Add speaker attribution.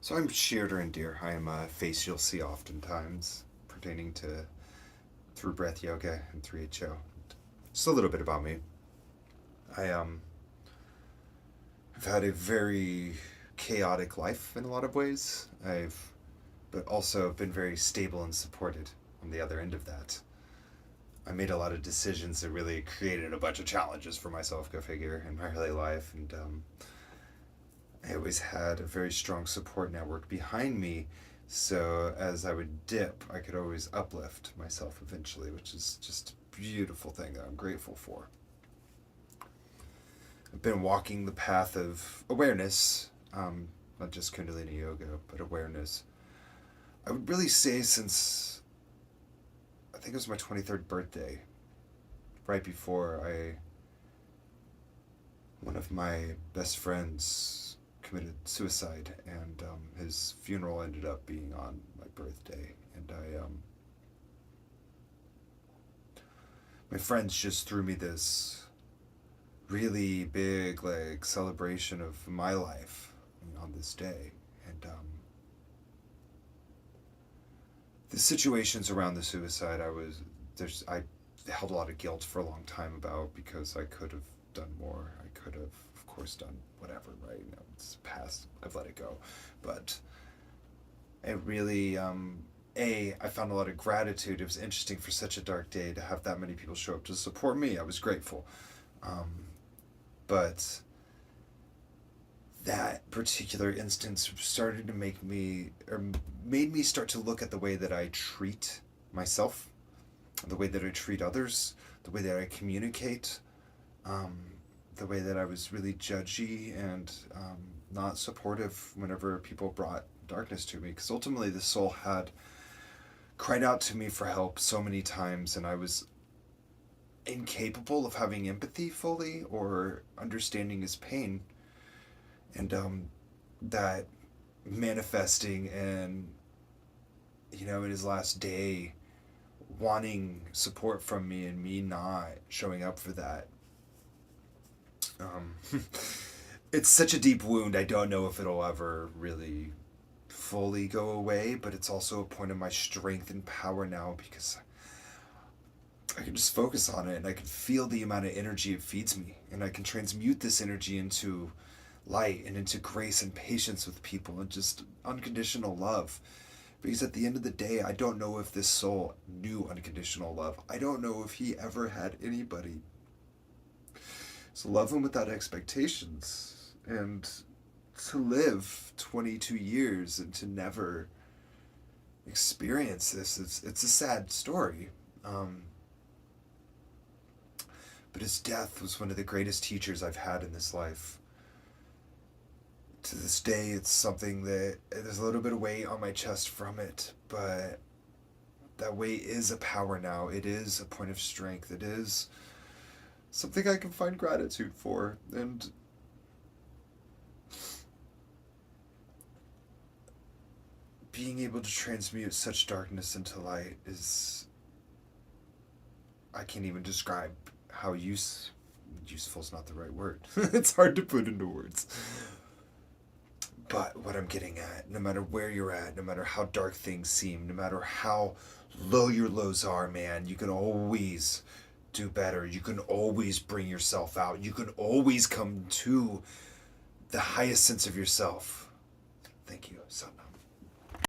Speaker 1: So I'm Shearder and Deer. I am a face you'll see oftentimes pertaining to through breath yoga and 3HO. Just a little bit about me. I have had a very chaotic life in a lot of ways. But also been very stable and supported on the other end of that. I made a lot of decisions that really created a bunch of challenges for myself, go figure, in my early life, and I always had a very strong support network behind me. So as I would dip, I could always uplift myself eventually, which is just a beautiful thing that I'm grateful for. I've been walking the path of awareness, not just Kundalini Yoga, but awareness. I would really say since I think it was my 23rd birthday, right before one of my best friends committed suicide, and his funeral ended up being on my birthday, and my friends just threw me this really big like celebration of my life on this day, and the situations around the suicide, I held a lot of guilt for a long time about, because I could have done more. I could have, of course, done whatever, right? It's past. I've let it go. But it really, I found a lot of gratitude. It was interesting for such a dark day to have that many people show up to support me. I was grateful. Um, but that particular instance started to made me start to look at the way that I treat myself, the way that I treat others, the way that I communicate, um, the way that I was really judgy and not supportive whenever people brought darkness to me. Because ultimately, the soul had cried out to me for help so many times, and I was incapable of having empathy fully or understanding his pain. And that manifesting and, in his last day, wanting support from me and me not showing up for that. Um, it's such a deep wound. I don't know if it'll ever really fully go away, but it's also a point of my strength and power now, because I can just focus on it and I can feel the amount of energy it feeds me, and I can transmute this energy into light and into grace and patience with people and just unconditional love. Because at the end of the day, I don't know if this soul knew unconditional love. I don't know if he ever had anybody. So love him without expectations, and to live 22 years and to never experience this, it's a sad story. But his death was one of the greatest teachers I've had in this life. To this day, it's something that there's a little bit of weight on my chest from it, but that weight is a power now. It is a point of strength. It is something I can find gratitude for. And being able to transmute such darkness into light is, I can't even describe how useful is not the right word. It's hard to put into words. But what I'm getting at, no matter where you're at, no matter how dark things seem, no matter how low your lows are, man, you can always do better. You can always bring yourself out. You can always come to the highest sense of yourself. Thank you, Satnam.